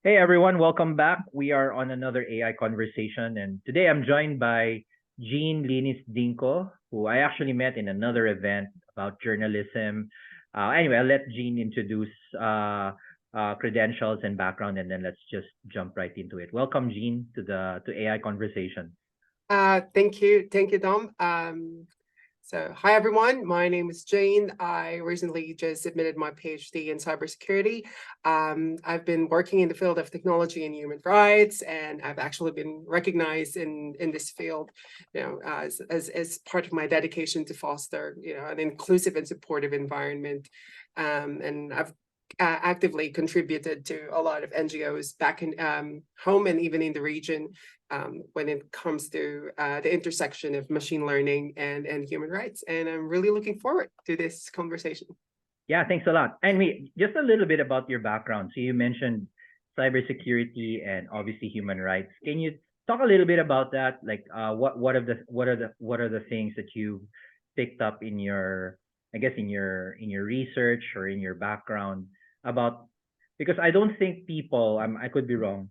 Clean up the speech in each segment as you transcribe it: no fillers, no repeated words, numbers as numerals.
Hey everyone, welcome back. We are on another AI conversation, and today I'm joined by Jean Linis Dinco, who I actually met in another event about journalism. Anyway, I'll let Jean introduce credentials and background, and then let's just jump right into it. Welcome, Jean, to AI conversation. Thank you, Dom. Hi everyone. My name is Jane. I recently just submitted my PhD in cybersecurity. I've been working in the field of technology and human rights, and I've actually been recognized in this field, as part of my dedication to foster, an inclusive and supportive environment. And I've actively contributed to a lot of NGOs back in home and even in the region when it comes to the intersection of machine learning and human rights. And I'm really looking forward to this conversation. Yeah, thanks a lot. And just a little bit about your background. So you mentioned cybersecurity and obviously human rights. Can you talk a little bit about that? Like, what are the things that you picked up in your, I guess, in your research or in your background about, because I don't think people, I could be wrong,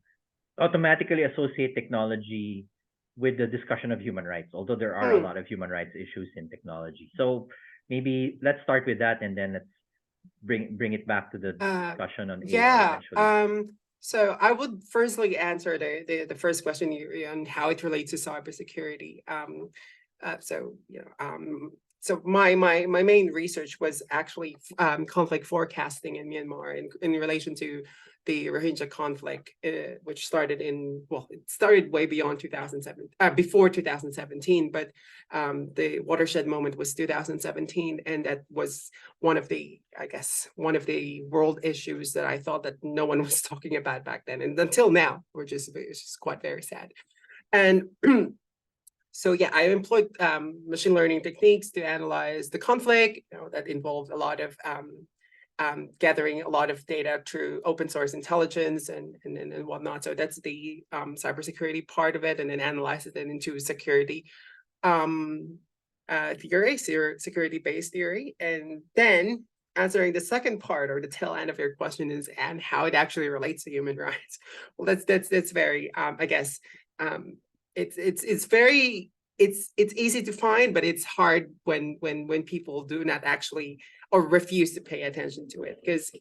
automatically associate technology with the discussion of human rights, although there are a lot of human rights issues in technology. So maybe let's start with that, and then let's bring it back to the discussion on AI eventually. So I would firstly answer the first question on how it relates to cybersecurity. So my main research was actually conflict forecasting in Myanmar in relation to the Rohingya conflict, which started it started way beyond 2007, before 2017, but the watershed moment was 2017, and that was one of the world issues that I thought that no one was talking about back then, and until now, it's just quite very sad. And so yeah, I employed machine learning techniques to analyze the conflict. That involved a lot of gathering a lot of data through open source intelligence and whatnot. So that's the cybersecurity part of it, and then analyzes it into security theory, security-based theory. And then answering the second part, or the tail end of your question, is and how it actually relates to human rights. Well, that's very it's very it's easy to find, but it's hard when people do not actually or refuse to pay attention to it, because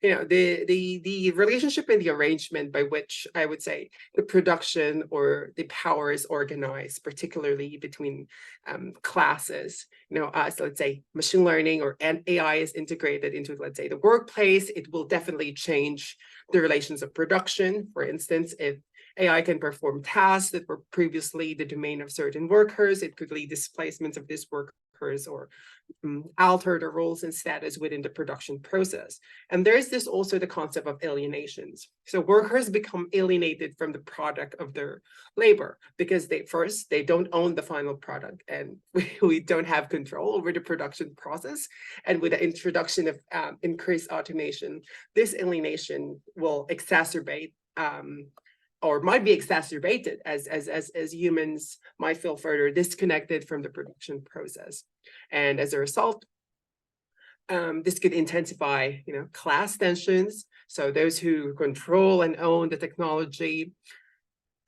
the relationship and the arrangement by which I would say the production or the power is organized, particularly between classes. So let's say machine learning or AI is integrated into, let's say, the workplace. It will definitely change the relations of production. For instance, if AI can perform tasks that were previously the domain of certain workers, it could lead displacements of these workers or alter their roles and status within the production process. And there's this also the concept of alienations. So workers become alienated from the product of their labor because they don't own the final product, and we don't have control over the production process. And with the introduction of increased automation, this alienation will exacerbate or might be exacerbated as humans might feel further disconnected from the production process. And as a result, this could intensify, class tensions. So those who control and own the technology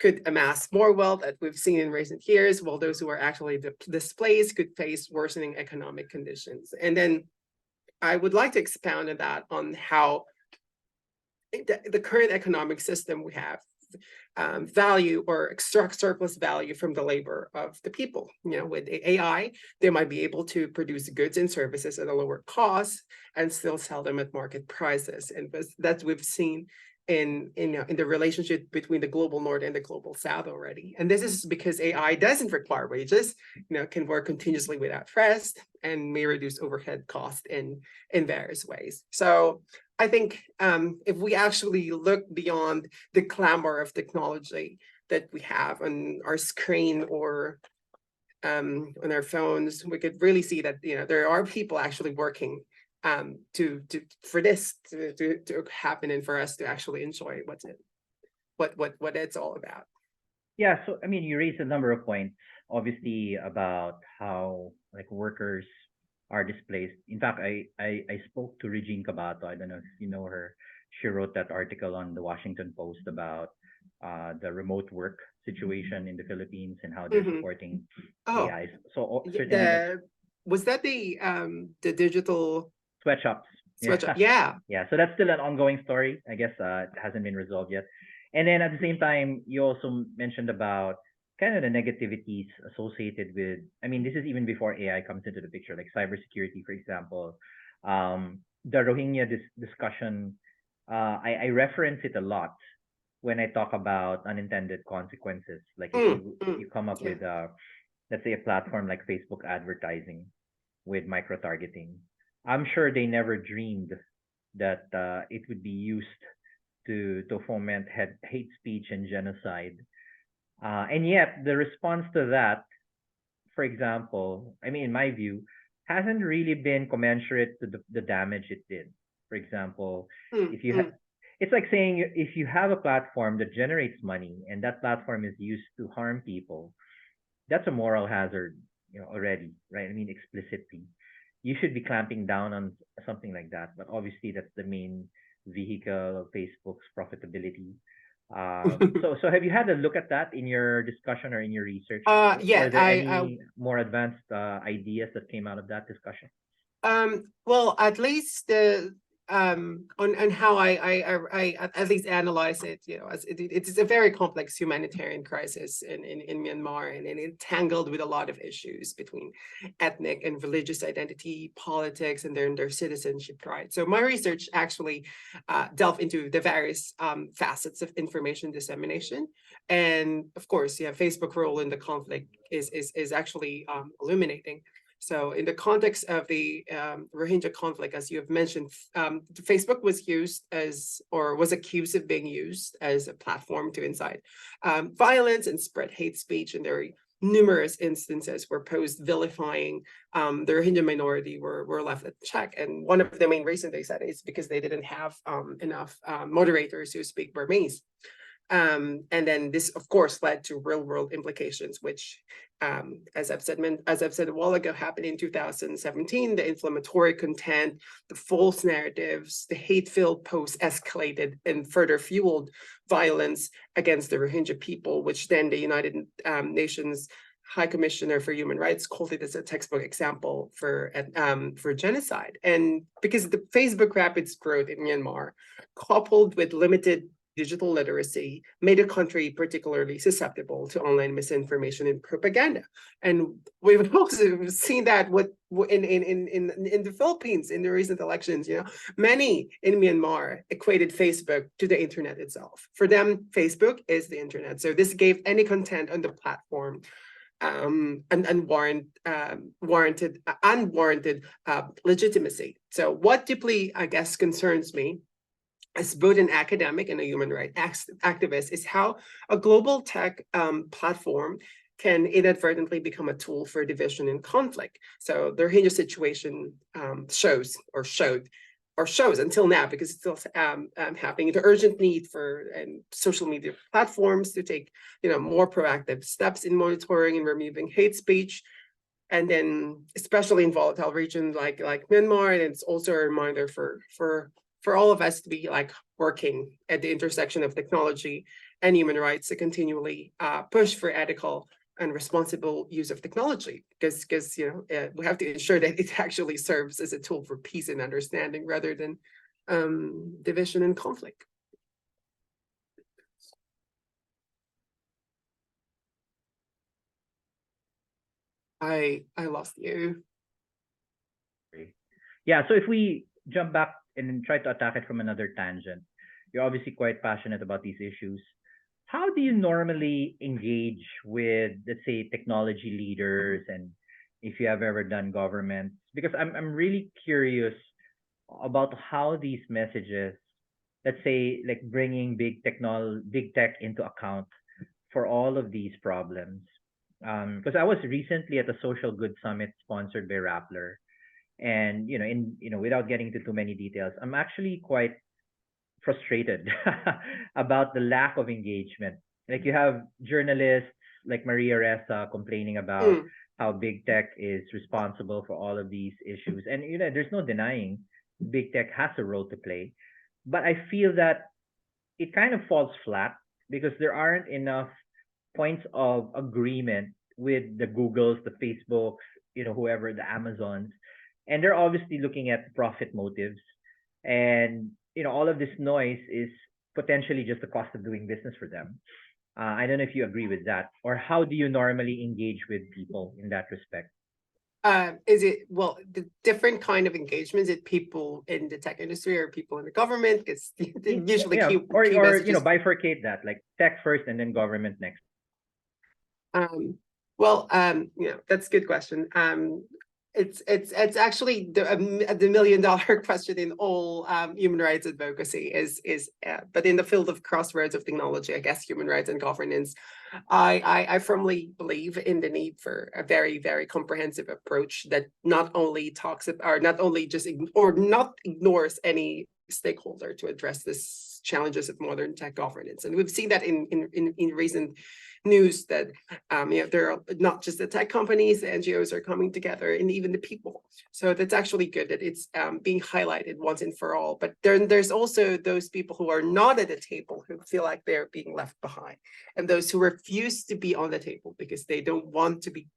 could amass more wealth, that we've seen in recent years, while those who are actually displaced could face worsening economic conditions. And then I would like to expound on that, on how the current economic system we have value or extract surplus value from the labor of the people. With AI, they might be able to produce goods and services at a lower cost and still sell them at market prices. And that's we've seen in the relationship between the global north and the global south already. And this is because AI doesn't require wages, can work continuously without rest, and may reduce overhead costs in various ways. So I think if we actually look beyond the clamor of technology that we have on our screen or on our phones, we could really see that there are people actually working for this to happen, and for us to actually enjoy what it's all about. Yeah, so you raised a number of points, obviously, about how like workers are displaced. In fact, I spoke to Regine Cabato. I don't know if you know her. She wrote that article on the Washington Post about the remote work situation in the Philippines and how they're Mhm. supporting Oh, AIs. So certainly that's the was that the digital sweatshops. Yeah. sweatshop? Yeah. Yeah. So that's still an ongoing story. I guess it hasn't been resolved yet. And then at the same time, you also mentioned about kind of the negativities associated with, I mean, this is even before AI comes into the picture, like cybersecurity, for example. The Rohingya discussion, I reference it a lot when I talk about unintended consequences. Like if you come up Yeah. with, let's say, a platform like Facebook advertising with micro targeting, I'm sure they never dreamed that it would be used to foment hate speech and genocide. And yet, the response to that, for example, I mean, in my view, hasn't really been commensurate to the damage it did. For example, if you it's like saying if you have a platform that generates money and that platform is used to harm people, that's a moral hazard, already, right? I mean, explicitly, you should be clamping down on something like that. But obviously, that's the main vehicle of Facebook's profitability. So have you had a look at that in your discussion or in your research? Yeah, Were there any more advanced ideas that came out of that discussion? well, at least the on how I at least analyze it, as it is a very complex humanitarian crisis in Myanmar, and entangled with a lot of issues between ethnic and religious identity, politics, and their citizenship right. So my research actually delved into the various facets of information dissemination, and of course, yeah, Facebook role in the conflict is actually illuminating. So in the context of the Rohingya conflict, as you have mentioned, Facebook was used as, or was accused of being used as a platform to incite violence and spread hate speech. And there are numerous instances where posts vilifying the Rohingya minority were left at check. And one of the main reasons they said is because they didn't have enough moderators who speak Burmese. And then this, of course, led to real world implications, which, as I've said a while ago, happened in 2017. The inflammatory content, the false narratives, the hate-filled posts escalated and further fueled violence against the Rohingya people, which then the United Nations High Commissioner for Human Rights called it as a textbook example for genocide. And because the Facebook rapid growth in Myanmar, coupled with limited digital literacy, made the country particularly susceptible to online misinformation and propaganda. And we've also seen that in the Philippines in the recent elections. Many in Myanmar equated Facebook to the internet itself. For them, Facebook is the internet. So this gave any content on the platform unwarranted legitimacy. So what deeply, I guess, concerns me as both an academic and a human rights activist is how a global tech platform can inadvertently become a tool for division and conflict. So the Rohingya situation shows until now, because it's still happening, the urgent need for social media platforms to take more proactive steps in monitoring and removing hate speech. And then especially in volatile regions like Myanmar, and it's also a reminder for all of us to be working at the intersection of technology and human rights to continually push for ethical and responsible use of technology, because we have to ensure that it actually serves as a tool for peace and understanding rather than division and conflict. I lost you. Yeah, so if we jump back and try to attack it from another tangent, you're obviously quite passionate about these issues. How do you normally engage with, let's say, technology leaders, and if you have ever done government? Because I'm really curious about how these messages, let's say, like bringing big tech into account for all of these problems. Because I was recently at a social good summit sponsored by Rappler, and without getting into too many details, I'm actually quite frustrated about the lack of engagement. Like you have journalists like Maria Ressa complaining about how big tech is responsible for all of these issues. And there's no denying big tech has a role to play. But I feel that it kind of falls flat because there aren't enough points of agreement with the Googles, the Facebooks, whoever, the Amazons. And they're obviously looking at profit motives. And, all of this noise is potentially just the cost of doing business for them. I don't know if you agree with that, or how do you normally engage with people in that respect? Is it, well, the different kind of engagements? Is it people in the tech industry or people in the government? Because usually Yeah, key or messages. bifurcate that, like tech first and then government next. Well, that's a good question. It's actually the $1 million question in all human rights advocacy is but in the field of crossroads of technology, I guess human rights and governance, I firmly believe in the need for a very, very comprehensive approach that not only talks about, or not only just or not ignores any stakeholder to address this challenges of modern tech governance. And we've seen that in recent news that there are not just the tech companies, the NGOs are coming together, and even the people. So that's actually good that it's being highlighted once and for all. But there's also those people who are not at the table who feel like they're being left behind, and those who refuse to be on the table because they don't want to be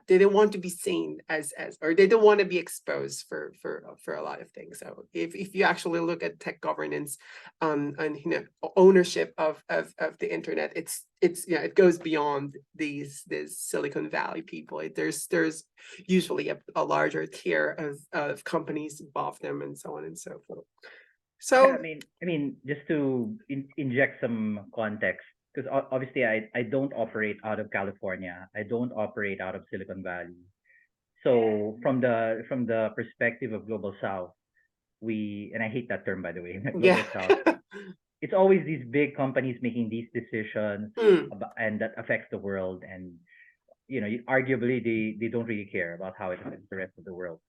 they don't want to be seen as or they don't want to be exposed for a lot of things. So if you actually look at tech governance and ownership of the internet, it's it goes beyond these Silicon Valley people. There's usually a larger tier of companies above them, and so on and so forth. So Yeah, I mean, just to inject some context, because obviously I don't operate out of California. I don't operate out of Silicon Valley. So from the perspective of Global South, and I hate that term, by the way, yeah. Global South, it's always these big companies making these decisions and that affects the world. And arguably they don't really care about how it affects the rest of the world.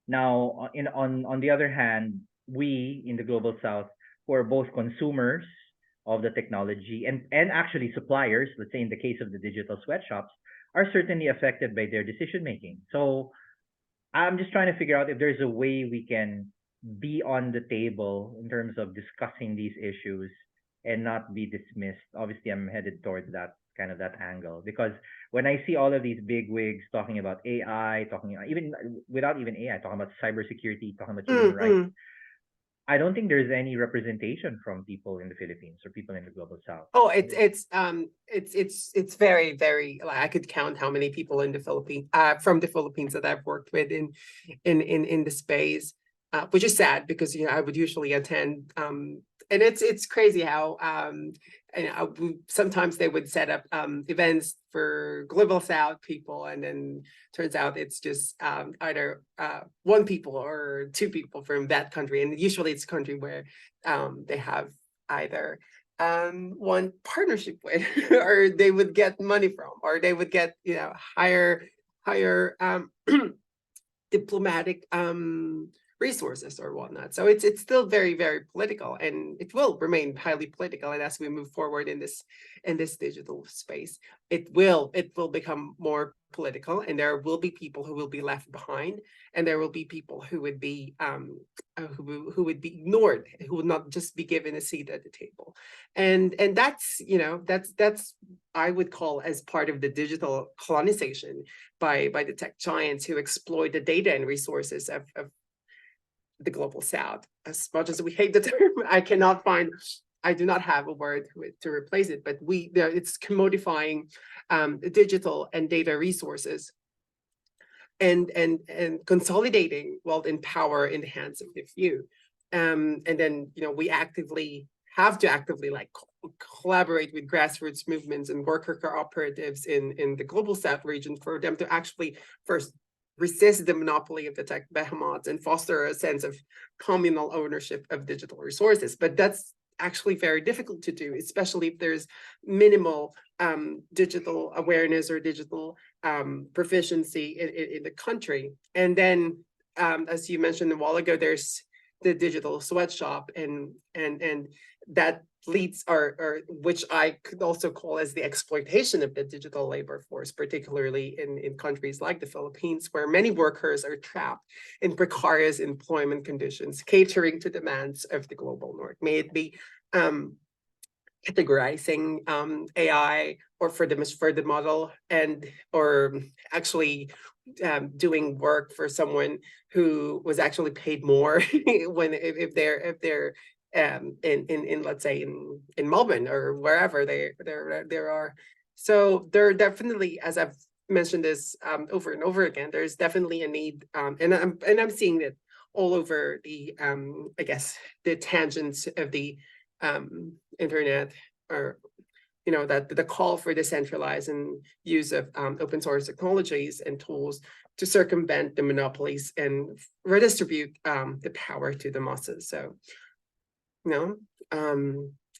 Now, on the other hand, we in the Global South, who are both consumers of the technology and actually suppliers, let's say in the case of the digital sweatshops, are certainly affected by their decision making. So I'm just trying to figure out if there's a way we can be on the table in terms of discussing these issues and not be dismissed. Obviously, I'm headed towards that angle because when I see all of these big wigs talking about AI, talking even without even AI, talking about cybersecurity, talking about human rights, I don't think there's any representation from people in the Philippines or people in the Global South. Oh, it's very, very, like I could count how many people in the Philippines from the Philippines that I've worked with in the space, which is sad because I would usually attend and it's crazy how sometimes they would set up events for Global South people, and then turns out it's just either one people or two people from that country, and usually it's a country where they have either one partnership with, or they would get money from, or they would get higher diplomatic resources or whatnot. So it's still very, very political, and it will remain highly political. And as we move forward in this digital space, it will become more political, and there will be people who will be left behind, and there will be people who would be who would be ignored, who would not just be given a seat at the table. And that's that's I would call as part of the digital colonization by the tech giants who exploit the data and resources of the Global South. As much as we hate the term, I do not have a word to replace it, but it's commodifying the digital and data resources and consolidating wealth and power in the hands of the few. And then we have to actively like collaborate with grassroots movements and worker cooperatives in the Global South region for them to actually first resist the monopoly of the tech behemoths and foster a sense of communal ownership of digital resources. But that's actually very difficult to do, especially if there's minimal digital awareness or digital proficiency in the country. And then, as you mentioned a while ago, there's the digital sweatshop, and that leads or which I could also call as the exploitation of the digital labor force, particularly in countries like the Philippines, where many workers are trapped in precarious employment conditions, catering to demands of the global north. May it be categorizing AI or for the model, and or actually doing work for someone who was actually paid more when if they're in let's say in Melbourne or wherever there are. So there are definitely, as I've mentioned this over and over again, there's definitely a need, and I'm seeing it all over the I guess the tangents of the internet, or that the call for decentralized and use of open source technologies and tools to circumvent the monopolies and redistribute the power to the masses. So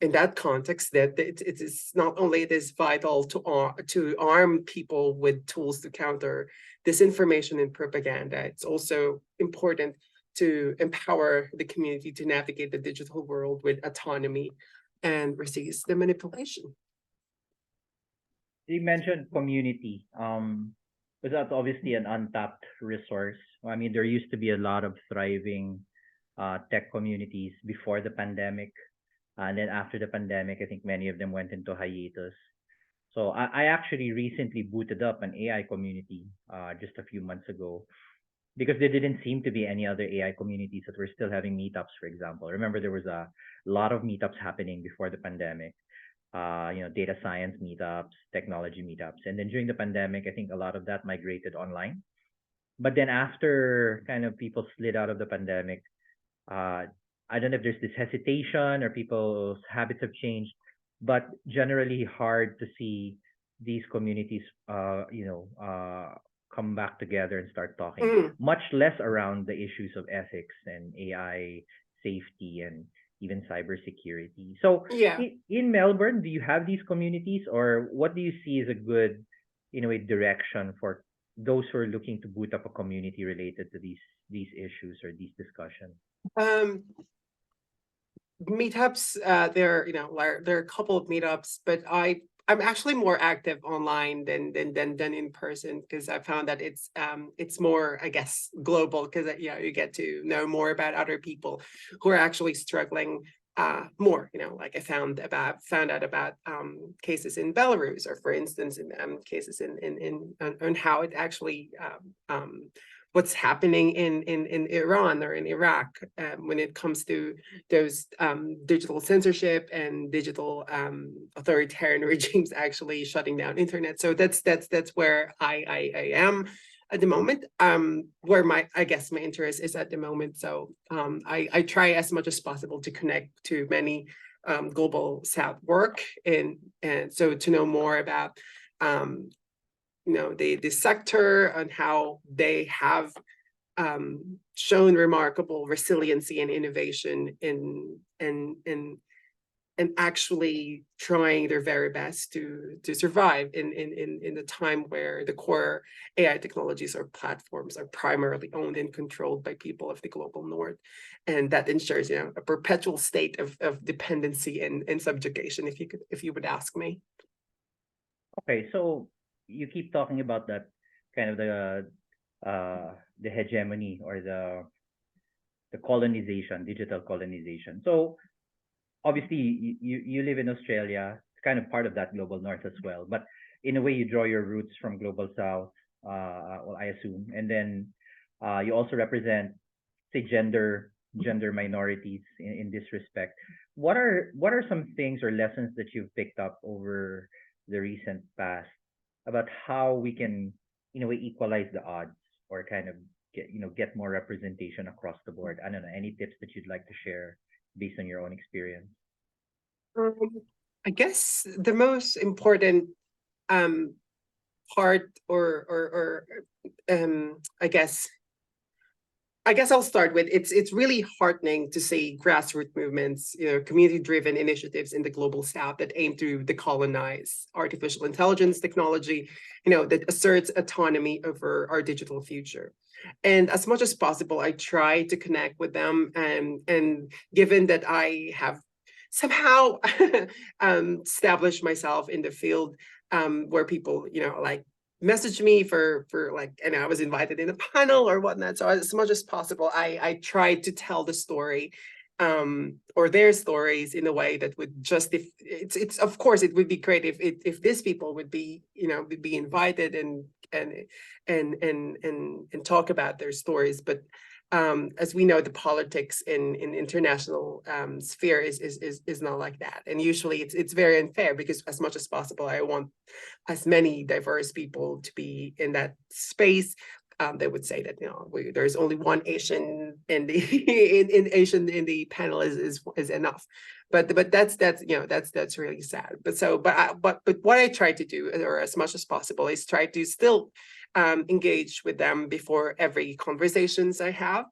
in that context, that it is not only it is vital to arm people with tools to counter disinformation and propaganda, it's also important to empower the community to navigate the digital world with autonomy and resist the manipulation. You mentioned community, because that's obviously an untapped resource. I mean, there used to be a lot of thriving tech communities before the pandemic. And then after the pandemic, I think many of them went into hiatus. So I actually recently booted up an AI community just a few months ago, because there didn't seem to be any other AI communities that were still having meetups, for example. Remember, there was a lot of meetups happening before the pandemic. Data science meetups, technology meetups. And then during the pandemic, I think a lot of that migrated online. But then after kind of people slid out of the pandemic, I don't know if there's this hesitation or people's habits have changed, but generally hard to see these communities, come back together and start talking, much less around the issues of ethics and AI safety and even cybersecurity. So Yeah. in Melbourne, do you have these communities, or what do you see as a good, direction for those who are looking to boot up a community related to these issues or these discussions? Meetups, there are a couple of meetups, but I'm actually more active online than in person, because I found that it's more, I guess, global, because you get to know more about other people who are actually struggling more. Like I found out about cases in Belarus, or for instance in cases in on how it actually what's happening in Iran or in Iraq when it comes to those digital censorship and digital authoritarian regimes actually shutting down internet. So that's where I am at the moment, where I guess my interest is at the moment. So I try as much as possible to connect to many global South work, and so to know more about the sector and how they have shown remarkable resiliency and innovation and actually trying their very best to survive in the time where the core AI technologies or platforms are primarily owned and controlled by people of the global north, and that ensures a perpetual state of dependency and subjugation, if you would ask me. Okay, so you keep talking about that kind of the hegemony or the colonization, digital colonization. So obviously you live in Australia. It's kind of part of that global north as well, but in a way you draw your roots from global south. Well, I assume, and then you also represent, say, gender minorities in this respect. What are some things or lessons that you've picked up over the recent past about how we can, equalize the odds, or kind of get more representation across the board? I don't know, any tips that you'd like to share based on your own experience? I guess the most important part, or I guess I guess I'll start with it's really heartening to see grassroots movements, community-driven initiatives in the global south that aim to decolonize artificial intelligence technology, that asserts autonomy over our digital future. And as much as possible, I try to connect with them. And given that I have somehow established myself in the field, where people, like message me for like, and I was invited in a panel or whatnot. So as much as possible, I tried to tell the story, or their stories in a way that would justify. It's of course it would be great if these people would be invited and talk about their stories, but as we know, the politics in international sphere is not like that, and usually it's very unfair, because as much as possible, I want as many diverse people to be in that space. They would say that there's only one Asian in the in the panel is enough, but that's really sad. But what I try to do, or as much as possible, is try to still engage with them before every conversations I have,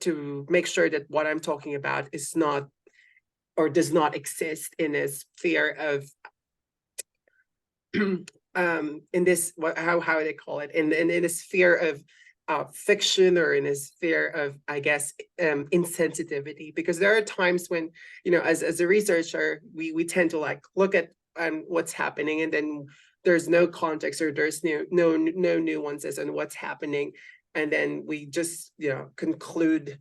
to make sure that what I'm talking about is not or does not exist in a sphere of in this, how they call it, in a sphere of fiction, or in a sphere of, I guess, insensitivity. Because there are times when, as a researcher, we tend to like look at what's happening, and then there's no context, or there's no nuances on what's happening, and then we just conclude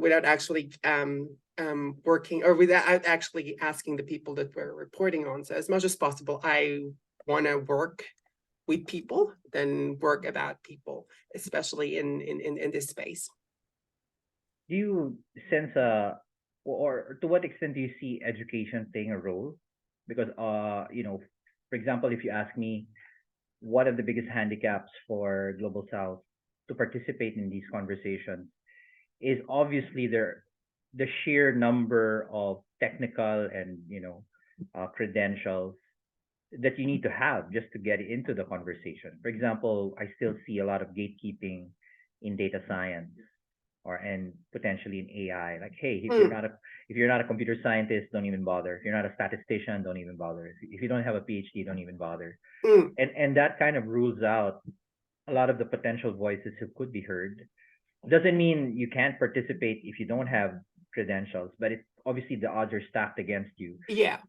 without actually working, or without actually asking the people that we're reporting on. So as much as possible, I want to work with people than work about people, especially in this space. Do you sense or to what extent do you see education playing a role? Because for example, if you ask me, what are the biggest handicaps for Global South to participate in these conversations, is obviously the sheer number of technical and credentials that you need to have just to get into the conversation. For example, I still see a lot of gatekeeping in data science, and potentially in AI. Like, hey, if you're not a computer scientist, don't even bother. If you're not a statistician, don't even bother. If you don't have a PhD, don't even bother. And that kind of rules out a lot of the potential voices who could be heard. Doesn't mean you can't participate if you don't have credentials, but it's obviously the odds are stacked against you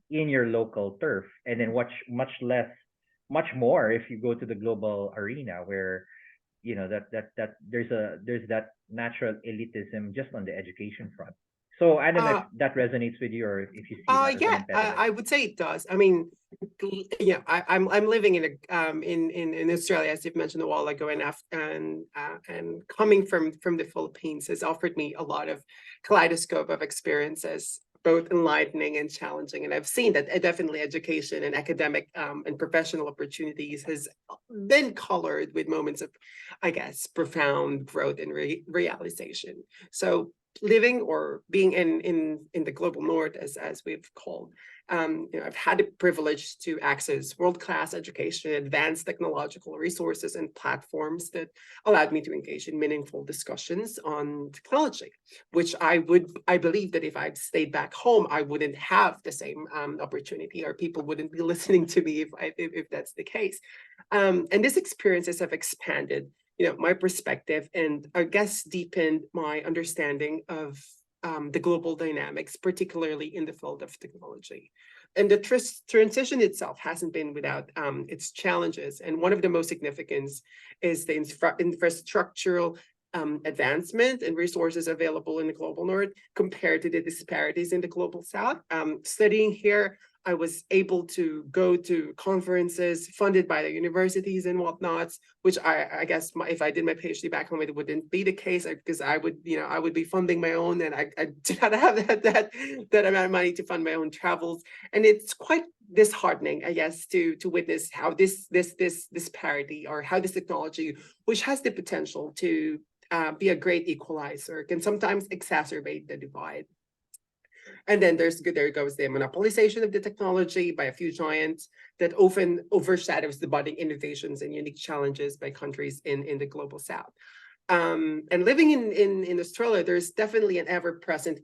in your local turf, and then much more if you go to the global arena, where that there's that natural elitism just on the education front. So I don't know if that resonates with you, or if you see that as an impediment. I would say it does. I mean, I'm living in in Australia, as you've mentioned a while ago, and coming from the Philippines has offered me a lot of kaleidoscope of experiences, both enlightening and challenging. And I've seen that definitely education and academic and professional opportunities has been colored with moments of, I guess, profound growth and realization. So living or being in the global north, as we've called, I've had the privilege to access world-class education, advanced technological resources, and platforms that allowed me to engage in meaningful discussions on technology, which I believe that if I'd stayed back home, I wouldn't have the same opportunity, or people wouldn't be listening to me if that's the case. And these experiences have expanded my perspective, and I guess deepened my understanding of the global dynamics, particularly in the field of technology. And the transition itself hasn't been without its challenges. And one of the most significant is the infrastructural advancement and resources available in the global north compared to the disparities in the global south. Studying here, I was able to go to conferences funded by the universities and whatnots, which I guess if I did my PhD back home, it wouldn't be the case, because I would be funding my own, and I do not have that amount of money to fund my own travels. And it's quite disheartening, I guess, to witness how this disparity, or how this technology, which has the potential to be a great equalizer, can sometimes exacerbate the divide. And then there goes the monopolization of the technology by a few giants that often overshadows the budding innovations and unique challenges by countries in the global south. And living in Australia, there's definitely an ever-present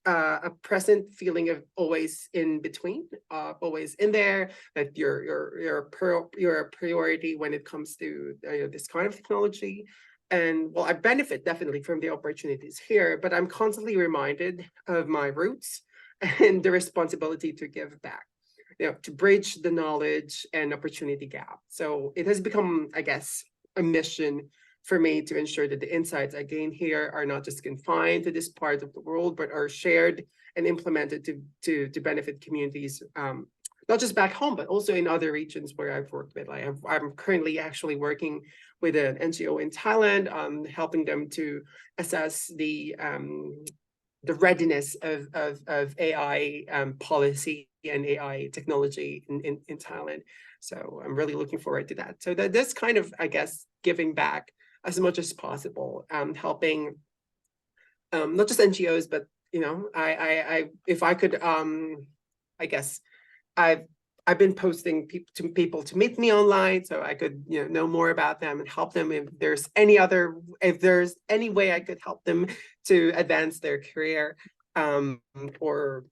a present feeling of always in between, always in there, that you're a priority when it comes to this kind of technology. And well, I benefit definitely from the opportunities here, but I'm constantly reminded of my roots and the responsibility to give back, to bridge the knowledge and opportunity gap. So it has become, I guess, a mission for me to ensure that the insights I gain here are not just confined to this part of the world, but are shared and implemented to benefit communities, not just back home, but also in other regions where I've worked with. I'm currently actually working with an NGO in Thailand, helping them to assess the readiness of AI policy and AI technology in Thailand. So I'm really looking forward to that. So that this kind of, I guess, giving back as much as possible, helping not just NGOs, but I if I could, I guess I've been posting people to meet me online, so I could know more about them and help them if there's any way I could help them to advance their career, or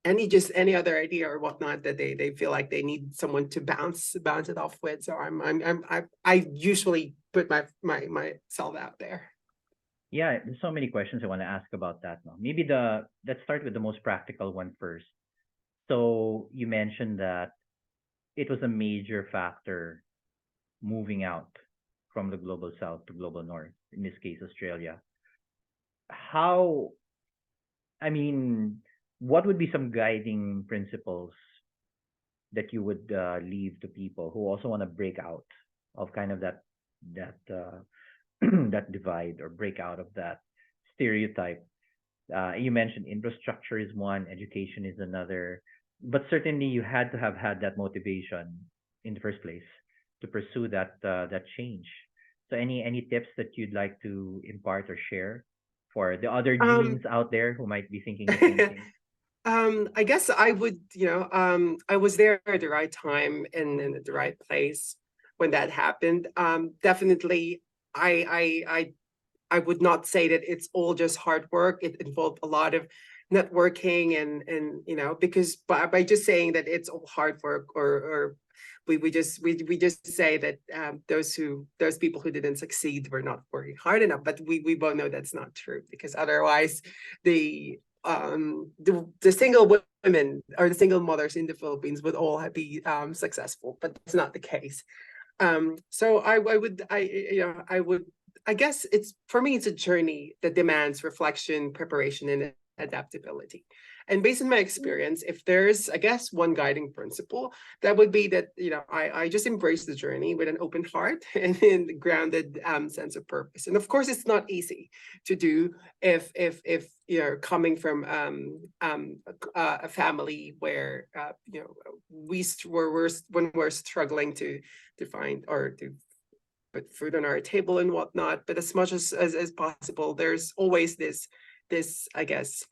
any other idea or whatnot that they feel like they need someone to bounce it off with. So I usually put myself out there. Yeah, there's so many questions I want to ask about that now. Maybe let's start with the most practical one first. So you mentioned that it was a major factor moving out from the global south to global north, in this case, Australia. How, I mean, what would be some guiding principles that you would leave to people who also want to break out of kind of that that divide, or break out of that stereotype? You mentioned infrastructure is one, education is another, but certainly you had to have had that motivation in the first place to pursue that change. So any tips that you'd like to impart or share for the other Um, Jeans out there who might be thinking the same thing? I guess I would, I was there at the right time and in the right place when that happened. Definitely, I would not say that it's all just hard work. It involved a lot of networking and because by just saying that it's all hard work, or we just say that those people who didn't succeed were not working hard enough. But we both know that's not true, because otherwise the single women or the single mothers in the Philippines would all be successful, but that's not the case. So I would, I guess it's, for me, it's a journey that demands reflection, preparation, and adaptability. And based on my experience, if there's, I guess, one guiding principle, that would be that, I just embrace the journey with an open heart and a grounded sense of purpose. And of course, it's not easy to do if you're coming from a family where when we're struggling to find or to put food on our table and whatnot. But as much as possible, there's always this I guess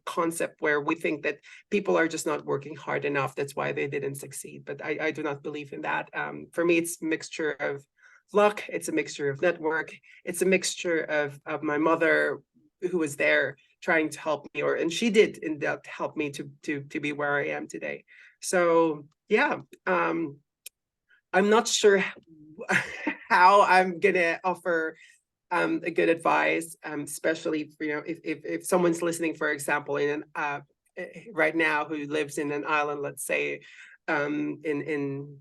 concept where we think that people are just not working hard enough, that's why they didn't succeed. But I do not believe in that. For me, it's a mixture of luck, it's a mixture of network, it's a mixture of my mother, who was there trying to help me, and she did in that help me to be where I am today. So yeah, I'm not sure how I'm gonna offer a good advice, especially if someone's listening, for example, in an right now, who lives in an island, let's say, in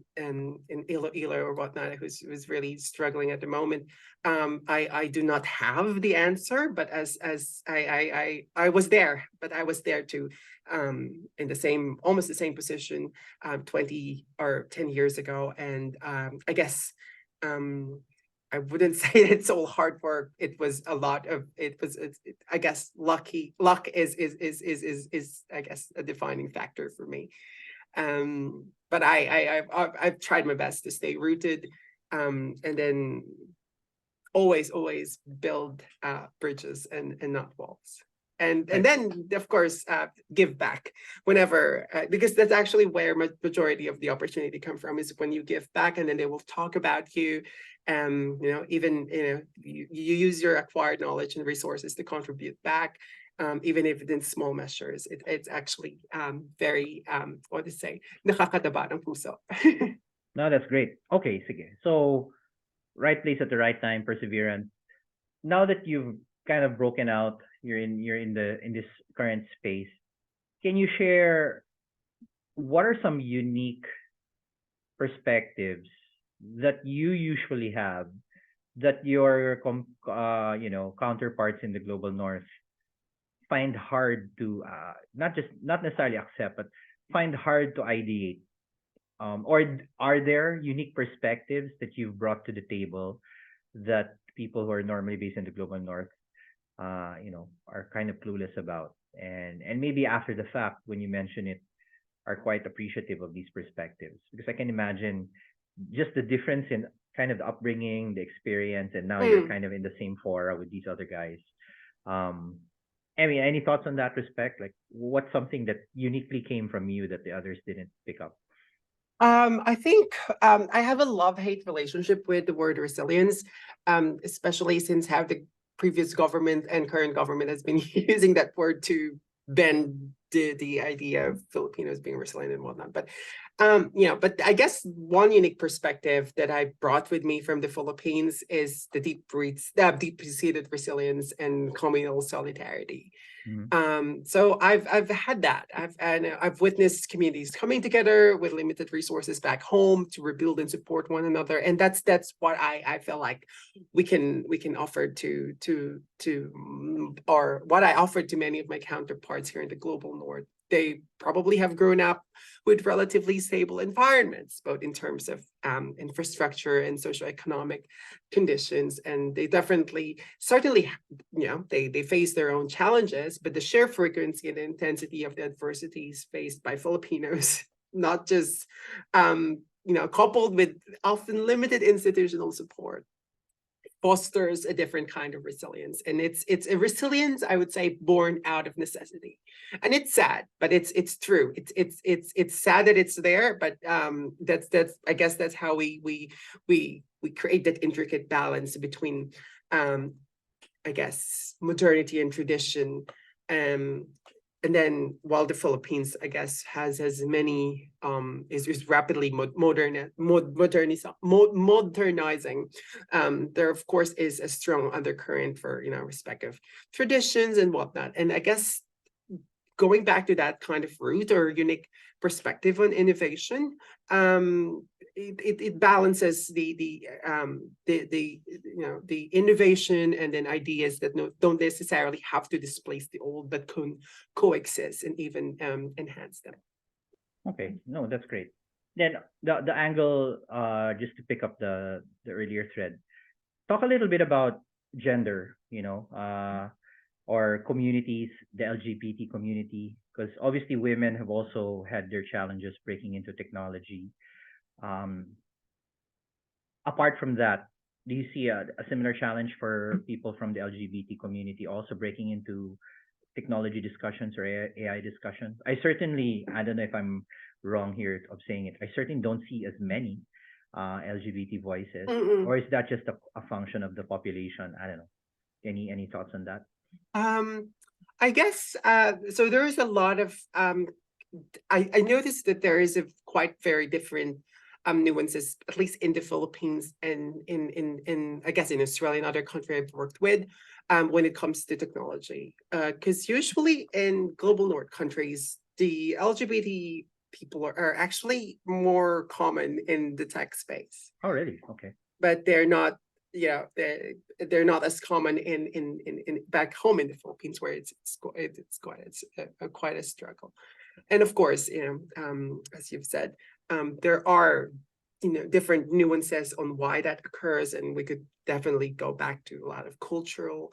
Iloilo or whatnot, who's really struggling at the moment. I do not have the answer, but as I was there, but I was there too, in almost the same position 20 or 10 years ago. And I guess I wouldn't say it's all hard work. It was a lot of I guess luck is I guess a defining factor for me. But I've tried my best to stay rooted, and then always build bridges and not walls. and Right. then of course give back whenever, because that's actually where majority of the opportunity come from, is when you give back, and then they will talk about you. Even you use your acquired knowledge and resources to contribute back, even if in small measures. It's actually very what to say, nakakataba ng puso. No, that's great. Okay, sige. So, right place at the right time, perseverance. Now that you've kind of broken out, you're in this current space. Can you share what are some unique perspectives that you usually have that your counterparts in the global north find hard to not necessarily accept, but find hard to ideate? Or are there unique perspectives that you've brought to the table that people who are normally based in the global north, are kind of clueless about, and maybe after the fact, when you mention it, are quite appreciative of these perspectives? Because I can imagine just the difference in kind of the upbringing, the experience, and now you're Mm. kind of in the same fora with these other guys. Um, I mean, any thoughts on that respect? Like, what's something that uniquely came from you that the others didn't pick up? I think I have a love-hate relationship with the word resilience, especially since how the previous government and current government has been using that word to bend the idea of Filipinos being resilient and whatnot. But but I guess one unique perspective that I brought with me from the Philippines is the deep-seated resilience and communal solidarity. Mhm. So I've had that. I've witnessed communities coming together with limited resources back home to rebuild and support one another, and that's what I feel like we can offer or what I offered to many of my counterparts here in the global north. They probably have grown up with relatively stable environments, both in terms of infrastructure and socioeconomic conditions, and they certainly they face their own challenges, but the sheer frequency and intensity of the adversities faced by Filipinos, not just coupled with often limited institutional support, fosters a different kind of resilience. And it's a resilience, I would say, born out of necessity. And it's sad, but it's true. It's sad that it's there, but that's I guess that's how we create that intricate balance between I guess modernity and tradition. And then while the Philippines, I guess, has as many is rapidly modernizing, there of course is a strong undercurrent for respect of traditions and whatnot. And I guess going back to that kind of root or unique perspective on innovation, it balances the innovation and then ideas that don't necessarily have to displace the old, but can coexist and even enhance them. Okay, no, that's great. Then the angle, just to pick up the earlier thread, talk a little bit about gender, or communities, the LGBT community, because obviously women have also had their challenges breaking into technology. Um, Apart from that, do you see a similar challenge for people from the LGBT community also breaking into technology discussions or AI discussions? I don't know if I'm wrong here of saying it. I certainly don't see as many LGBT voices, Mm-mm. or is that just a function of the population? I don't know. Any thoughts on that? Um, I guess so. There is a lot of I noticed that there is a quite very different nuances, at least in the Philippines and in I guess in Australia and other countries I've worked with, when it comes to technology. Because usually in global north countries, the LGBT people are actually more common in the tech space, Oh, really? Okay. but they're not. Yeah, they're not as common in back home in the Philippines, where quite a struggle. And of course, as you've said, there are different nuances on why that occurs, and we could definitely go back to a lot of cultural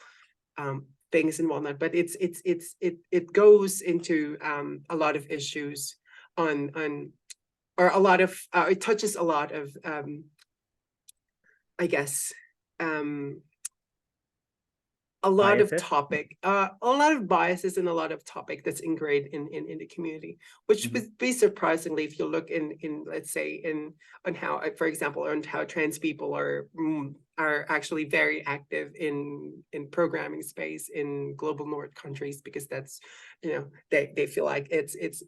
things and whatnot. But it goes into a lot of issues on or a lot of it touches a lot of I guess a lot of biases? topic, a lot of biases and a lot of topic that's ingrained in the community, which Mhm. would be surprisingly if you look in let's say on how, for example, on how trans people are actually very active in programming space in global north countries, because that's, you know, they feel like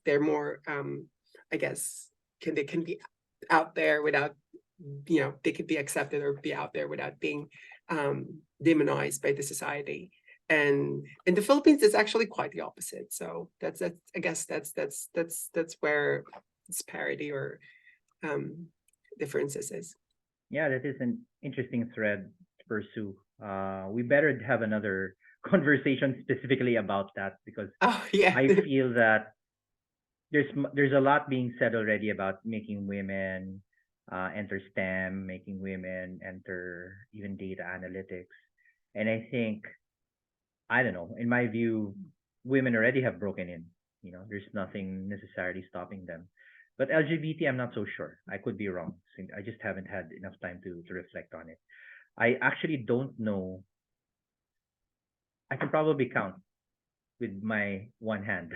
they're more I guess they can be out there without, you know, they could be accepted or be out there without being demonized by the society. And in the Philippines, it's actually quite the opposite. So that's I guess that's where disparity or differences is. Yeah, that is an interesting thread to pursue. We better have another conversation specifically about that, because Oh yeah. I feel that there's a lot being said already about making women enter STEM, making women enter even data analytics, and I think, I don't know. In my view, women already have broken in. You know, there's nothing necessarily stopping them. But LGBT, I'm not so sure. I could be wrong. I just haven't had enough time to reflect on it. I actually don't know. I can probably count with my one hand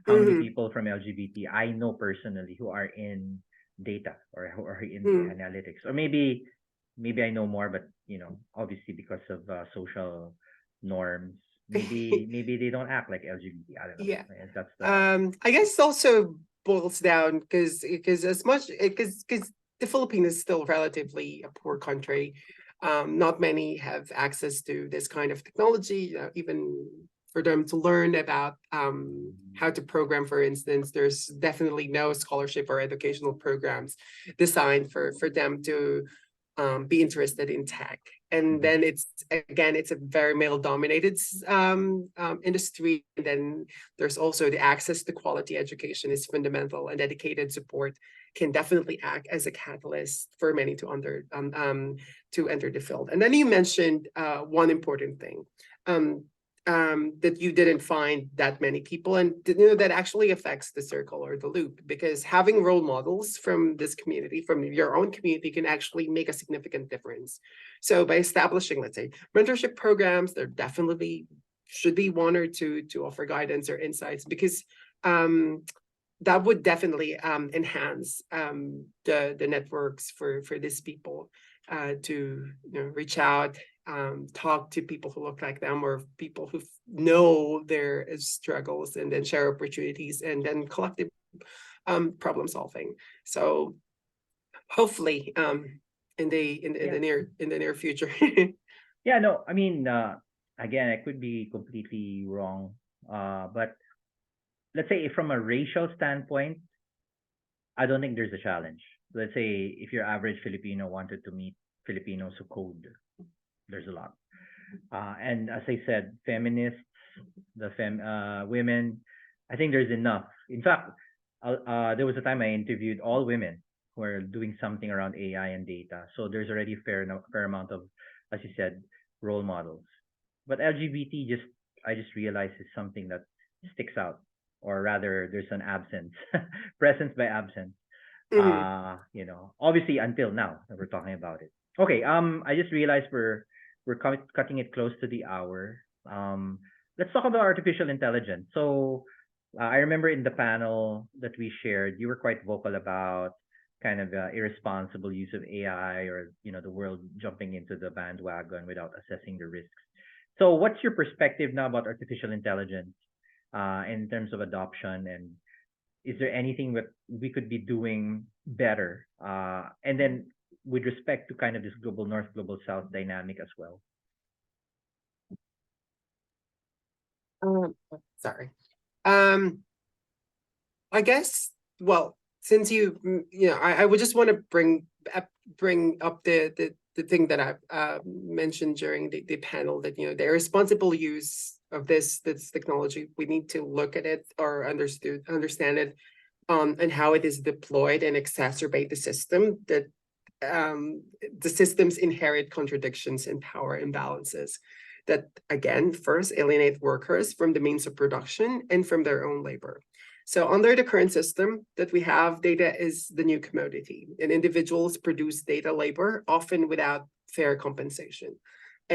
how many Mhm, people from LGBT I know personally who are in data or who are in the mhm. analytics. Or maybe I know more, but obviously because of social norms, maybe they don't act like LGBT. I don't know. Yeah. And that's the I guess also boils down because as much because the Philippines is still relatively a poor country. Not many have access to this kind of technology, even for them to learn about how to program, for instance. There's definitely no scholarship or educational programs designed for them to be interested in tech. And Mhm. then it's a very male dominated industry. And then there's also the access to quality education is fundamental, and dedicated support can definitely act as a catalyst for many to enter the field. And then you mentioned one important thing. That you didn't find that many people, and you know that actually affects the circle or the loop, because having role models from this community, from your own community, can actually make a significant difference. So by establishing, let's say, mentorship programs, there definitely should be one or two to offer guidance or insights, because that would definitely enhance the networks for these people to, you know, reach out, talk to people who look like them, or people who know their struggles, and then share opportunities, and then collective problem solving. So hopefully Yeah. in the near future. Yeah, no, I mean, again, I could be completely wrong. But let's say from a racial standpoint, I don't think there's a challenge. Let's say if your average Filipino wanted to meet Filipinos who code, there's a lot. And as I said, feminists, women, I think there's enough. In fact, there was a time I interviewed all women who are doing something around AI and data. So there's already fair amount of, as you said, role models. But LGBT, I just realized is something that sticks out, or rather, there's an absence, presence by absence. Mhm. Obviously until now that we're talking about it. Okay, I just realized we're cutting it close to the hour. Let's talk about artificial intelligence. So, I remember in the panel that we shared, you were quite vocal about kind of irresponsible use of AI, or the world jumping into the bandwagon without assessing the risks. So, what's your perspective now about artificial intelligence in terms of adoption, and is there anything that we could be doing better? And then with respect to kind of this global north, global south dynamic as well. Um, Sorry. Um, I guess, well, since you know, I would just want to bring up the thing that I mentioned during the panel, that, you know, the responsible use of this technology, we need to look at it or understand it, and how it is deployed and exacerbate the system, that the system's inherent contradictions and power imbalances that, again, first alienate workers from the means of production and from their own labor. So under the current system that we have, data is the new commodity, and individuals produce data labor, often without fair compensation.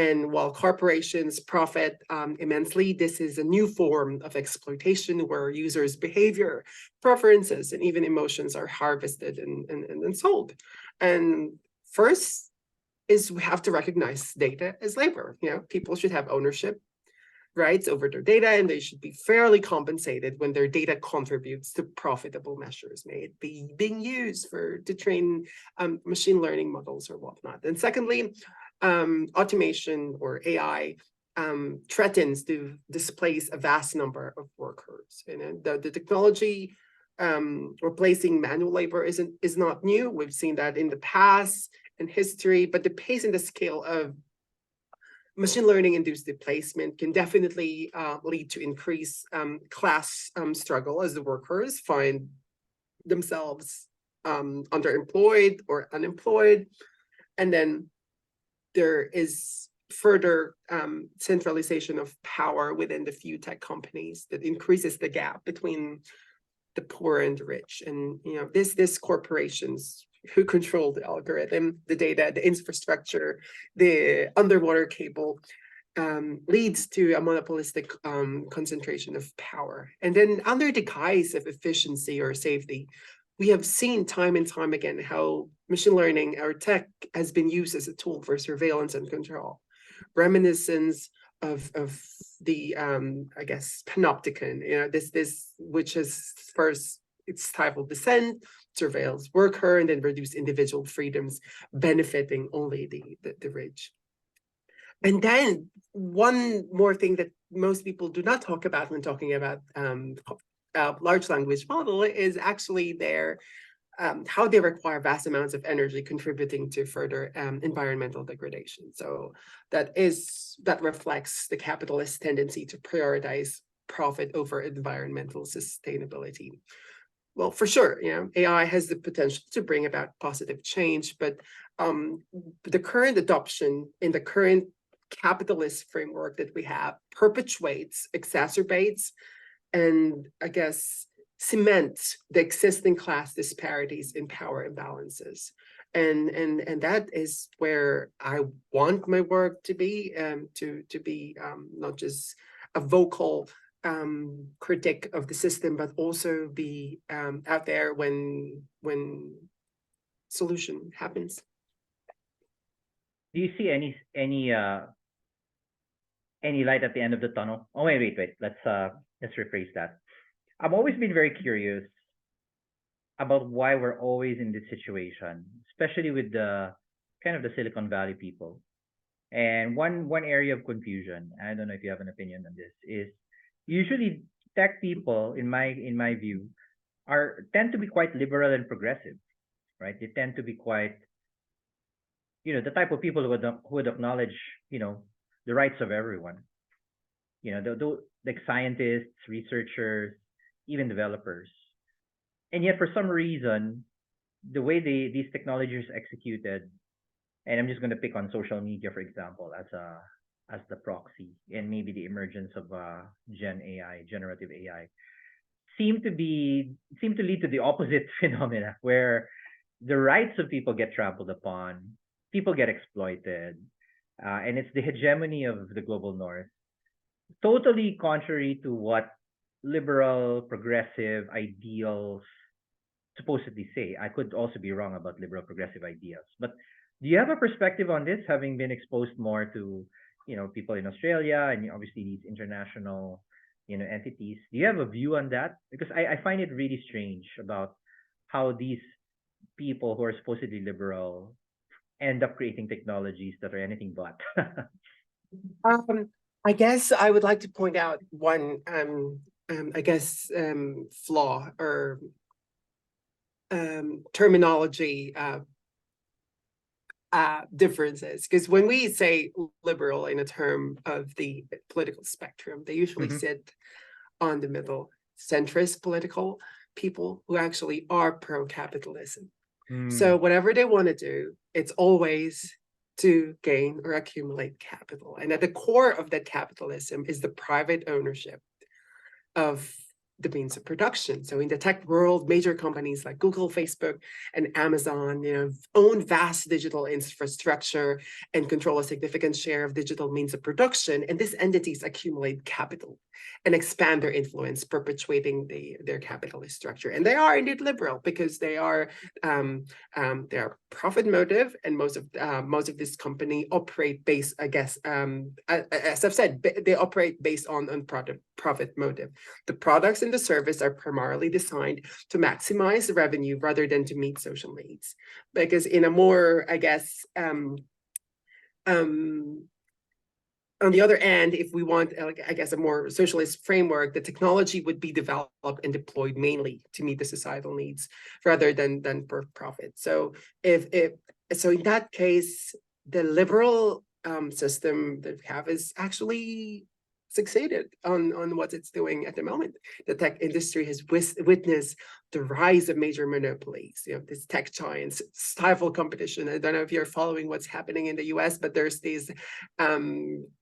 And while corporations profit immensely, this is a new form of exploitation where users' behavior, preferences, and even emotions are harvested and sold. And first is we have to recognize data as labor. People should have ownership rights over their data, and they should be fairly compensated when their data contributes to profitable measures, may it be being used to train machine learning models or whatnot. And secondly, automation or AI threatens to displace a vast number of workers. And the technology replacing manual labor is not new. We've seen that in the past in history, but the pace and the scale of machine learning induced displacement can definitely lead to increased class struggle as the workers find themselves underemployed or unemployed. And then there is further centralization of power within the few tech companies that increases the gap between the poor and the rich. And this corporations who control the algorithm, the data, the infrastructure, the underwater cable, leads to a monopolistic concentration of power. And then under the guise of efficiency or safety, we have seen time and time again how machine learning or tech has been used as a tool for surveillance and control. Reminiscence of the I guess panopticon, this which is first its stifled dissent, surveils worker, and then reduce individual freedoms, benefiting only the rich. And then one more thing that most people do not talk about when talking about large language model is actually their how they require vast amounts of energy, contributing to further environmental degradation. So that reflects the capitalist tendency to prioritize profit over environmental sustainability. Well, for sure, AI has the potential to bring about positive change, but the current adoption in the current capitalist framework that we have perpetuates, exacerbates, and I guess cements the existing class disparities in power imbalances. And that is where I want my work to be, to be not just a vocal critic of the system, but also be out there when solution happens. Do you see any light at the end of the tunnel? Oh wait. Let's rephrase that. I've always been very curious about why we're always in this situation, especially with the kind of the Silicon Valley people. And one area of confusion, I don't know if you have an opinion on this, is usually tech people, in my view, tend to be quite liberal and progressive, right? They tend to be quite, the type of people who would acknowledge, the rights of everyone. Like scientists, researchers, even developers. And yet, for some reason, the way these technologies are executed, and I'm just going to pick on social media, for example, as the proxy, and maybe the emergence of generative AI, seem to lead to the opposite phenomena, where the rights of people get trampled upon, people get exploited, and it's the hegemony of the global north, totally contrary to what liberal, progressive ideals supposedly say. I could also be wrong about liberal, progressive ideals. But do you have a perspective on this, having been exposed more to, people in Australia and obviously these international, entities? Do you have a view on that? Because I find it really strange about how these people who are supposedly liberal end up creating technologies that are anything but. I guess I would like to point out one, flaw or terminology differences. Because when we say liberal in a term of the political spectrum, they usually sit on the middle, centrist political people who actually are pro-capitalism. So whatever they want to do, it's always to gain or accumulate capital. And at the core of that capitalism is the private ownership of the means of production. So in the tech world, major companies like Google, Facebook, and Amazon, own vast digital infrastructure and control a significant share of digital means of production. And these entities accumulate capital and expand their influence, perpetuating their capitalist structure. And they are indeed liberal because they are profit motive, and most of this company operate based, I guess, as I've said, they operate based on profit motive. The products and the service are primarily designed to maximize revenue rather than to meet social needs. Because in a more, I guess, on the other end, if we want, I guess, a more socialist framework, the technology would be developed and deployed mainly to meet the societal needs rather than for profit. So so in that case, the liberal system that we have is actually succeeded on what it's doing at the moment. The tech industry has witnessed the rise of major monopolies. These tech giants stifle competition. I don't know if you're following what's happening in the US, but there's these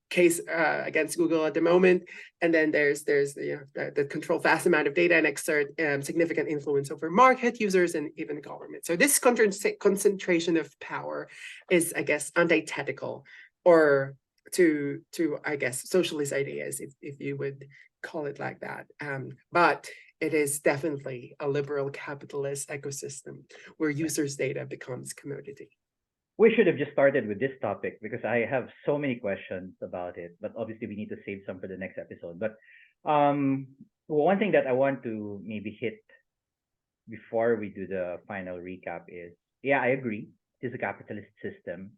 case against Google at the moment, and then there's that control vast amount of data and exert significant influence over market users and even government. So this concentration of power is, I guess, antithetical or to I guess socialist ideas, if you would call it like that. But it is definitely a liberal capitalist ecosystem where users' data becomes commodity. We should have just started with this topic because I have so many questions about it, but obviously we need to save some for the next episode. But one thing that I want to maybe hit before we do the final recap is, yeah, I agree. It is a capitalist system.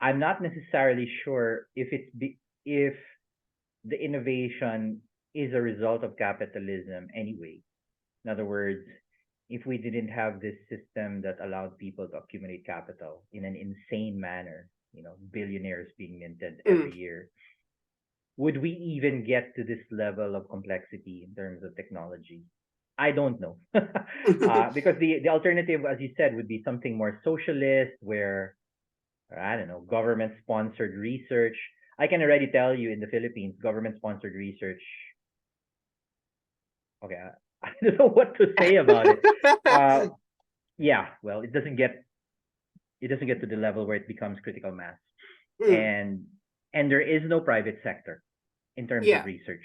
I'm not necessarily sure if if the innovation is a result of capitalism anyway. In other words, if we didn't have this system that allowed people to accumulate capital in an insane manner, billionaires being minted every year, would we even get to this level of complexity in terms of technology? I don't know. Because the alternative, as you said, would be something more socialist where, I don't know, government-sponsored research. I can already tell you in the Philippines, government-sponsored research. Okay, I don't know what to say about it. Yeah, well, it doesn't get to the level where it becomes critical mass, and there is no private sector in terms of research.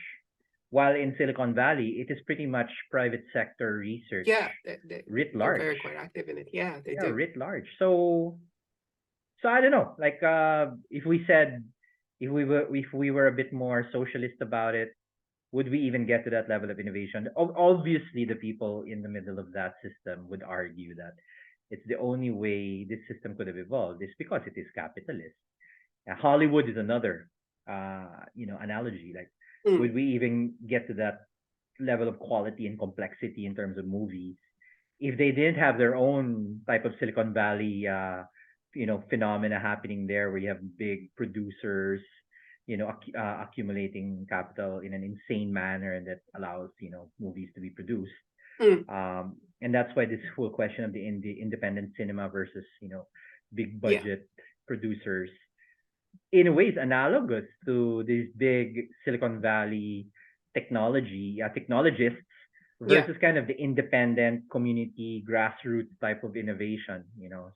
While in Silicon Valley, it is pretty much private sector research. Yeah, writ large. They're very quite active in it. Yeah, they do. Writ large. So I don't know. Like, if we were a bit more socialist about it, would we even get to that level of innovation? Obviously, the people in the middle of that system would argue that it's the only way this system could have evolved is because it is capitalist. Hollywood is another, analogy. Like, would we even get to that level of quality and complexity in terms of movies if they didn't have their own type of Silicon Valley, phenomena happening there, where you have big producers, accumulating capital in an insane manner, and that allows movies to be produced. And that's why this whole question of the independent cinema versus big budget producers, in a way, is analogous to these big Silicon Valley technologists versus kind of the independent community grassroots type of innovation.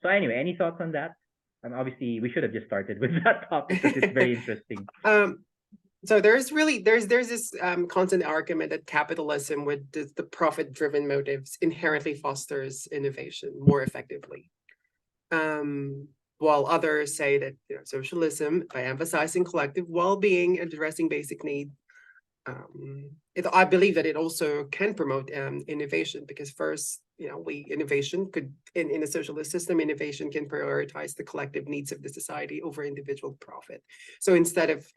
So anyway, any thoughts on that? Obviously, we should have just started with that topic because it's very interesting. So there's this constant argument that capitalism with the profit-driven motives inherently fosters innovation more effectively. While others say that socialism, by emphasizing collective well-being and addressing basic needs, I believe that it also can promote innovation, because first, innovation could, in a socialist system, innovation can prioritize the collective needs of the society over individual profit. So instead of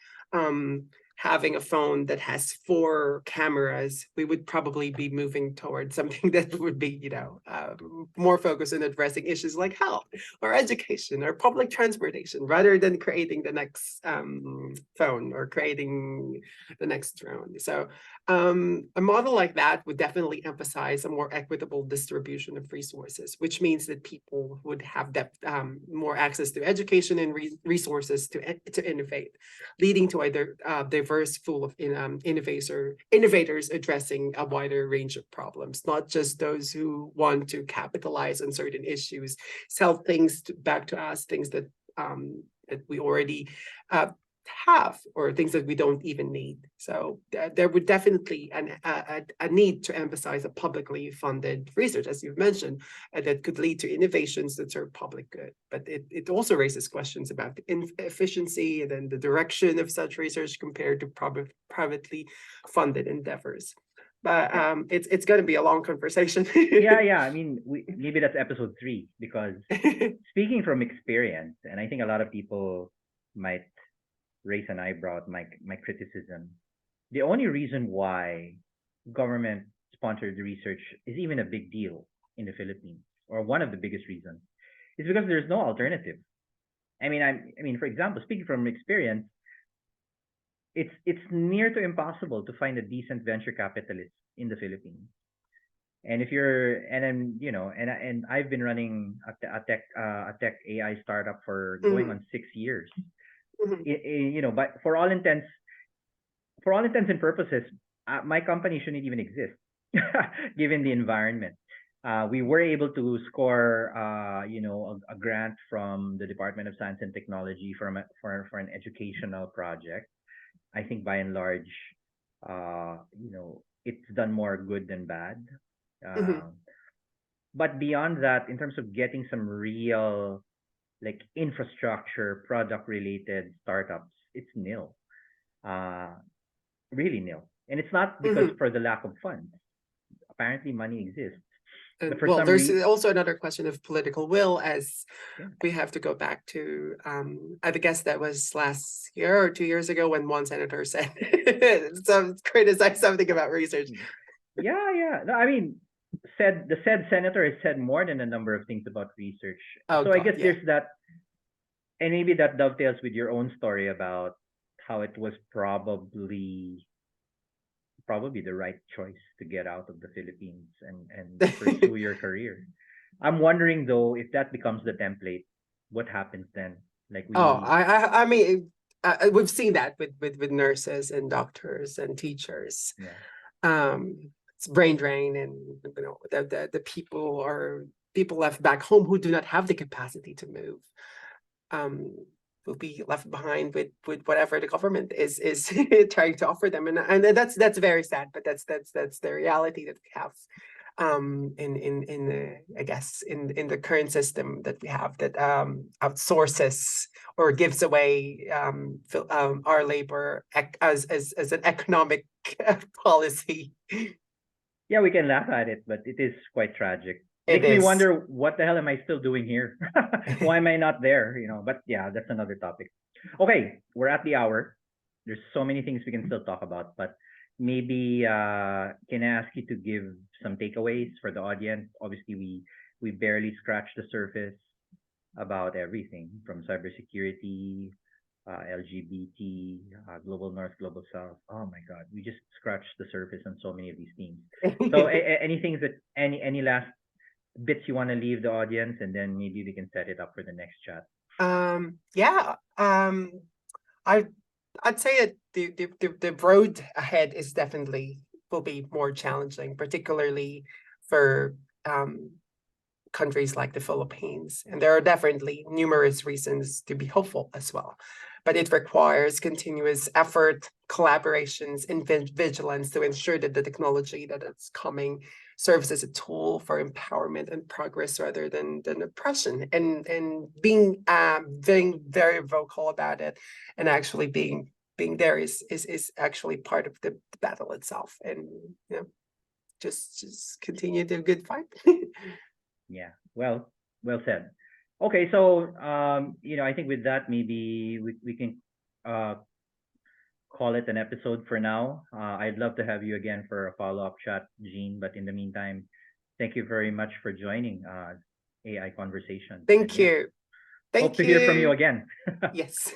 having a phone that has 4 cameras, we would probably be moving towards something that would be, more focused on addressing issues like health or education or public transportation, rather than creating the next phone or creating the next drone. So a model like that would definitely emphasize a more equitable distribution of resources, which means that people would have more access to education and resources to innovate, leading to either diverse pool of innovators addressing a wider range of problems, not just those who want to capitalize on certain issues, sell things back to us, things that we already have, or things that we don't even need. So there would definitely a need to emphasize a publicly funded research, as you've mentioned, that could lead to innovations that serve public good. But it also raises questions about the efficiency and then the direction of such research compared to privately funded endeavors. But it's going to be a long conversation. Yeah. I mean, maybe that's episode 3, because speaking from experience, and I think a lot of people might raise an eyebrow at my criticism. The only reason why government sponsored research is even a big deal in the Philippines, or one of the biggest reasons, is because there's no alternative. I mean, for example, speaking from experience, it's near to impossible to find a decent venture capitalist in the Philippines. And if you're, and then and I've been running a tech AI startup for going on 6 years. But for all intents and purposes, my company shouldn't even exist, given the environment. We were able to score, a grant from the Department of Science and Technology for an educational project. I think by and large, it's done more good than bad. But beyond that, in terms of getting some real like infrastructure, product related startups, it's nil. Really nil. And it's not because for the lack of funds. Apparently money exists. But for some there's also another question of political will, as we have to go back to I guess that was last year or 2 years ago when one senator said criticized something about research. Yeah. No, I mean, the said senator has said more than a number of things about research. I guess there's that, and maybe that dovetails with your own story about how it was probably the right choice to get out of the Philippines and pursue your career. I'm wondering though, if that becomes the template, what happens then? Like I mean, we've seen that with nurses and doctors and teachers. It's brain drain, and the people left back home who do not have the capacity to move will be left behind with whatever the government is trying to offer them, and that's very sad, but that's the reality that we have in I guess in the current system that we have, that outsources or gives away our labor as an economic policy. Yeah, we can laugh at it, but it is quite tragic. It Makes me is. wonder, what the hell am I still doing here? Why am I not there? But yeah, that's another topic. Okay, we're at the hour. There's so many things we can still talk about, but maybe can I ask you to give some takeaways for the audience? Obviously, we barely scratched the surface about everything from cybersecurity, LGBT, global north, global south. Oh my God, we just scratched the surface on so many of these themes. So, any things that any last bits you want to leave the audience, and then maybe we can set it up for the next chat. I'd say that the road ahead is definitely will be more challenging, particularly for countries like the Philippines. And there are definitely numerous reasons to be hopeful as well. But it requires continuous effort, collaborations, and vigilance to ensure that the technology that is coming serves as a tool for empowerment and progress rather than oppression. And being very vocal about it, and actually being there is actually part of the battle itself. And just continue the good fight. Yeah, well said. Okay, so I think with that, maybe we can call it an episode for now. I'd love to have you again for a follow-up chat, Jean. But in the meantime, thank you very much for joining AI Conversation. Thank you. Hope to hear from you again. Yes.